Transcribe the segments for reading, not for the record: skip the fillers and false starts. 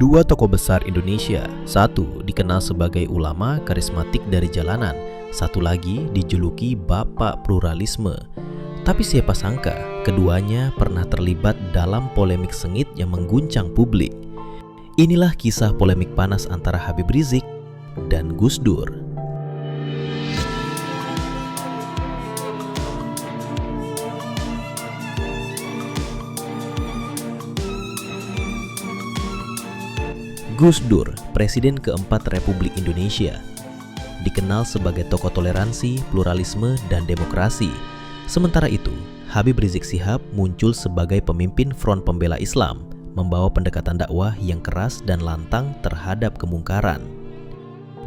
Dua tokoh besar Indonesia, satu dikenal sebagai ulama karismatik dari jalanan, satu lagi dijuluki Bapak Pluralisme. Tapi siapa sangka, keduanya pernah terlibat dalam polemik sengit yang mengguncang publik. Inilah kisah polemik panas antara Habib Rizik dan Gus Dur. Gus Dur, Presiden keempat Republik Indonesia, dikenal sebagai tokoh toleransi, pluralisme, dan demokrasi. Sementara itu, Habib Rizik Syihab muncul sebagai pemimpin Front Pembela Islam, membawa pendekatan dakwah yang keras dan lantang terhadap kemungkaran.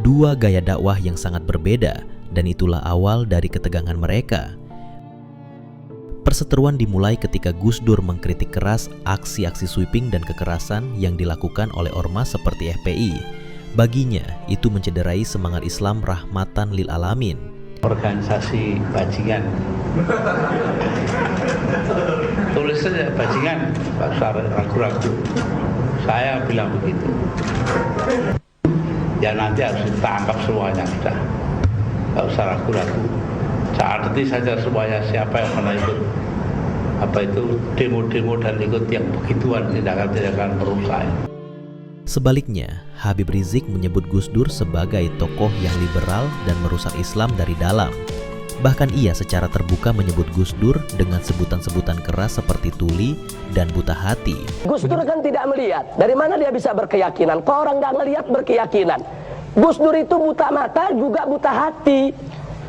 Dua gaya dakwah yang sangat berbeda, dan itulah awal dari ketegangan mereka. Perseteruan dimulai ketika Gus Dur mengkritik keras aksi-aksi sweeping dan kekerasan yang dilakukan oleh ormas seperti FPI. Baginya, itu mencederai semangat Islam rahmatan lil alamin. Organisasi bajingan. Tulis saja bajingan, bahasa ragu-ragu. Saya bilang begitu. Ya nanti harus ditangkap semuanya sudah. Gak usah ragu-ragu. Catat saja semuanya siapa yang pernah ikut demo-demo dan ikut yang begituan tindakan-tindakan merusak. Sebaliknya, Habib Rizik menyebut Gus Dur sebagai tokoh yang liberal dan merusak Islam dari dalam. Bahkan ia secara terbuka menyebut Gus Dur dengan sebutan-sebutan keras seperti tuli dan buta hati. Gus Dur kan tidak melihat, dari mana dia bisa berkeyakinan? Kok orang nggak melihat berkeyakinan? Gus Dur itu buta mata juga buta hati.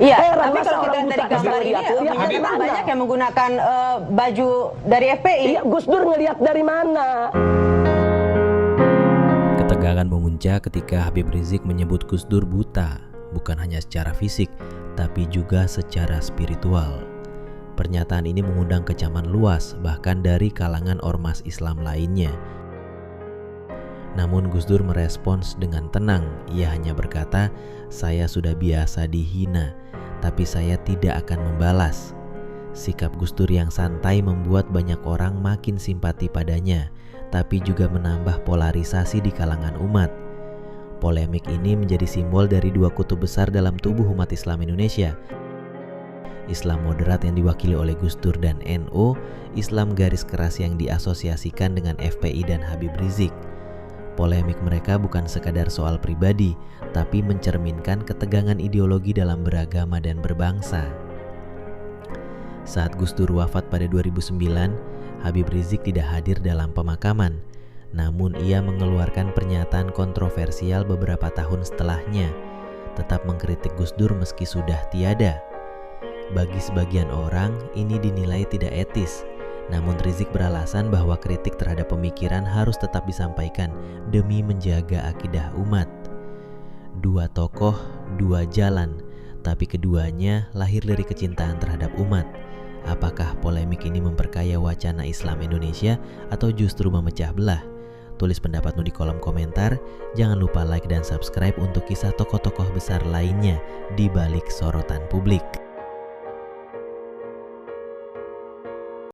Iya, tapi kalau kita dari gambar ini banyak yang menggunakan baju dari FPI. Iya, Gus Dur ngelihat dari mana? Ketegangan memuncak ketika Habib Rizik menyebut Gus Dur buta, bukan hanya secara fisik, tapi juga secara spiritual. Pernyataan ini mengundang kecaman luas, bahkan dari kalangan ormas Islam lainnya. Namun Gus Dur merespons dengan tenang. Ia hanya berkata, "Saya sudah biasa dihina, tapi saya tidak akan membalas." Sikap Gus Dur yang santai membuat banyak orang makin simpati padanya, tapi juga menambah polarisasi di kalangan umat. Polemik ini menjadi simbol dari dua kutub besar dalam tubuh umat Islam Indonesia. Islam moderat yang diwakili oleh Gus Dur dan NU, Islam garis keras yang diasosiasikan dengan FPI dan Habib Rizik. Polemik mereka bukan sekadar soal pribadi, tapi mencerminkan ketegangan ideologi dalam beragama dan berbangsa. Saat Gus Dur wafat pada 2009, Habib Rizik tidak hadir dalam pemakaman. Namun ia mengeluarkan pernyataan kontroversial beberapa tahun setelahnya, tetap mengkritik Gus Dur meski sudah tiada. Bagi sebagian orang, ini dinilai tidak etis. Namun Rizik beralasan bahwa kritik terhadap pemikiran harus tetap disampaikan demi menjaga akidah umat. Dua tokoh, dua jalan, tapi keduanya lahir dari kecintaan terhadap umat. Apakah polemik ini memperkaya wacana Islam Indonesia atau justru memecah belah? Tulis pendapatmu di kolom komentar. Jangan lupa like dan subscribe untuk kisah tokoh-tokoh besar lainnya di balik sorotan publik.